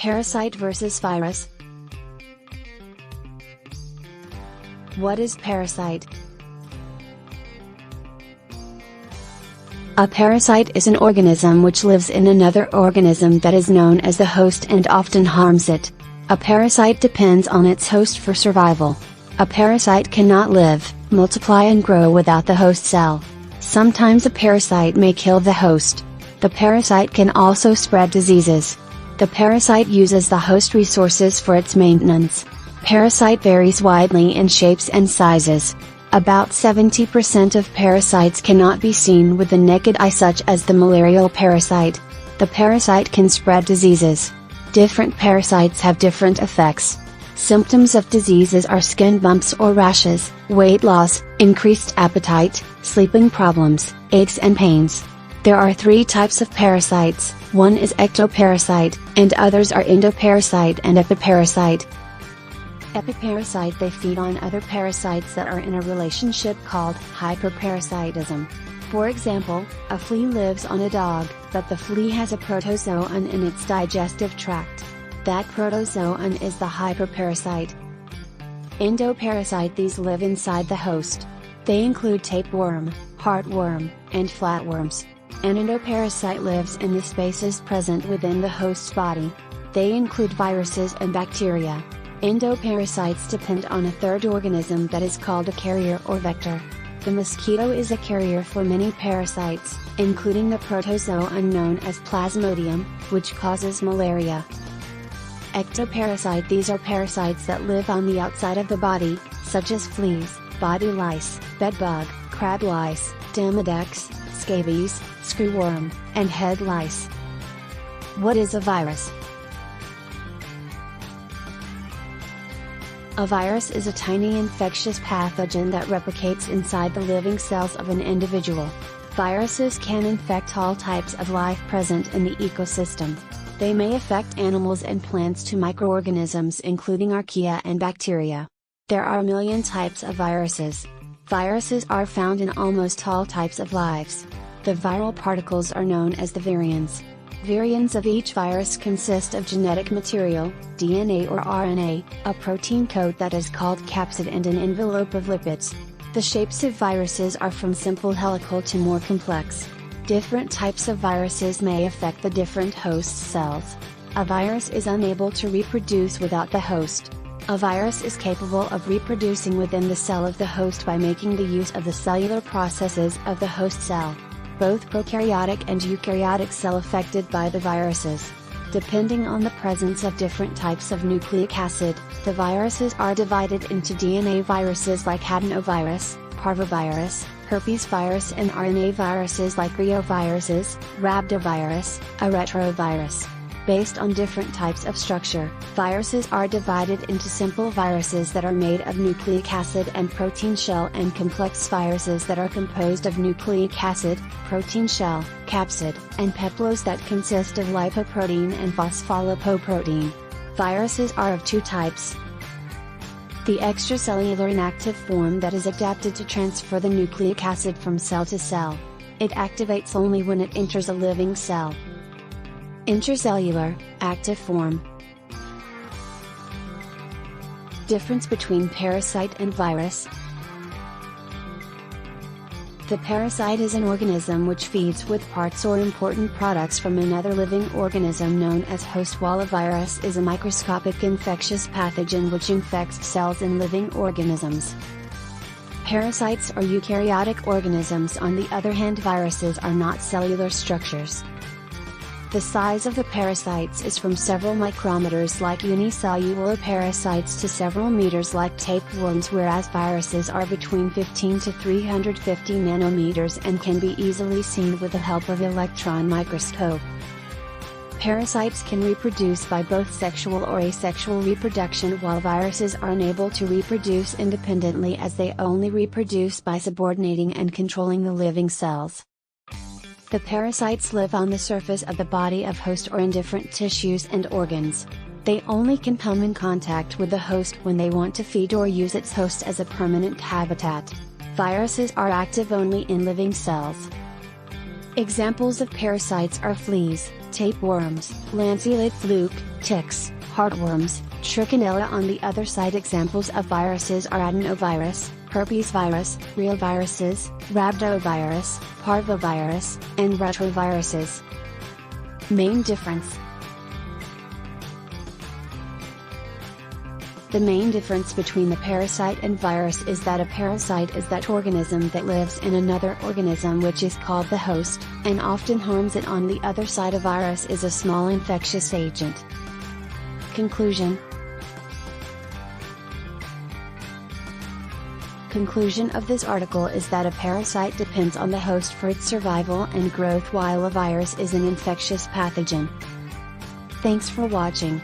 Parasite versus virus. What is parasite? A parasite is an organism which lives in another organism that is known as the host and often harms it. A parasite depends on its host for survival. A parasite cannot live, multiply and grow without the host cell. Sometimes a parasite may kill the host. The parasite can also spread diseases. The parasite uses the host resources for its maintenance. Parasite varies widely in shapes and sizes. About 70% of parasites cannot be seen with the naked eye, such as the malarial parasite. The parasite can spread diseases. Different parasites have different effects. Symptoms of diseases are skin bumps or rashes, weight loss, increased appetite, sleeping problems, aches and pains. There are 3 types of parasites, one is ectoparasite, and others are endoparasite and epiparasite. Epiparasite, they feed on other parasites that are in a relationship called hyperparasitism. For example, a flea lives on a dog, but the flea has a protozoan in its digestive tract. That protozoan is the hyperparasite. Endoparasite, these live inside the host. They include tapeworm, heartworm, and flatworms. An endoparasite lives in the spaces present within the host's body. They include viruses and bacteria. Endoparasites depend on a third organism that is called a carrier or vector. The mosquito is a carrier for many parasites, including the protozoan known as Plasmodium, which causes malaria. Ectoparasite, these are parasites that live on the outside of the body, such as fleas, body lice, bedbug, crab lice, demodex, scabies, screwworm, and head lice. What is a virus? A virus is a tiny infectious pathogen that replicates inside the living cells of an individual. Viruses can infect all types of life present in the ecosystem. They may affect animals and plants to microorganisms including archaea and bacteria. There are a million types of viruses. Viruses are found in almost all types of lives. The viral particles are known as the virions. Virions of each virus consist of genetic material, DNA or RNA, a protein coat that is called capsid, and an envelope of lipids. The shapes of viruses are from simple helical to more complex. Different types of viruses may affect the different host cells. A virus is unable to reproduce without the host. A virus is capable of reproducing within the cell of the host by making the use of the cellular processes of the host cell. Both prokaryotic and eukaryotic cell affected by the viruses. Depending on the presence of different types of nucleic acid, the viruses are divided into DNA viruses like adenovirus, parvovirus, herpes virus, and RNA viruses like reoviruses, rhabdovirus, a retrovirus. Based on different types of structure, viruses are divided into simple viruses that are made of nucleic acid and protein shell, and complex viruses that are composed of nucleic acid, protein shell, capsid, and peplodes that consist of lipoprotein and phospholipoprotein. Viruses are of 2 types. The extracellular inactive form that is adapted to transfer the nucleic acid from cell to cell. It activates only when it enters a living cell. Intracellular, active form. Difference between parasite and virus. The parasite is an organism which feeds with parts or important products from another living organism known as host, while a virus is a microscopic infectious pathogen which infects cells in living organisms. Parasites are eukaryotic organisms. On the other hand, viruses are not cellular structures. The size of the parasites is from several micrometers like unicellular parasites to several meters like tapeworms, whereas viruses are between 15 to 350 nanometers and can be easily seen with the help of electron microscope. Parasites can reproduce by both sexual or asexual reproduction, while viruses are unable to reproduce independently as they only reproduce by subordinating and controlling the living cells. The parasites live on the surface of the body of host or in different tissues and organs. They only can come in contact with the host when they want to feed or use its host as a permanent habitat. Viruses are active only in living cells. Examples of parasites are fleas, tapeworms, lanceolate fluke, ticks, heartworms, trichinella. On the other side, examples of viruses are adenovirus, herpes virus, reoviruses, rhabdovirus, parvovirus, and retroviruses. Main difference. The main difference between the parasite and virus is that a parasite is that organism that lives in another organism which is called the host, and often harms it. On the other side, a virus is a small infectious agent. Conclusion. Conclusion of this article is that a parasite depends on the host for its survival and growth, while a virus is an infectious pathogen. Thanks for watching.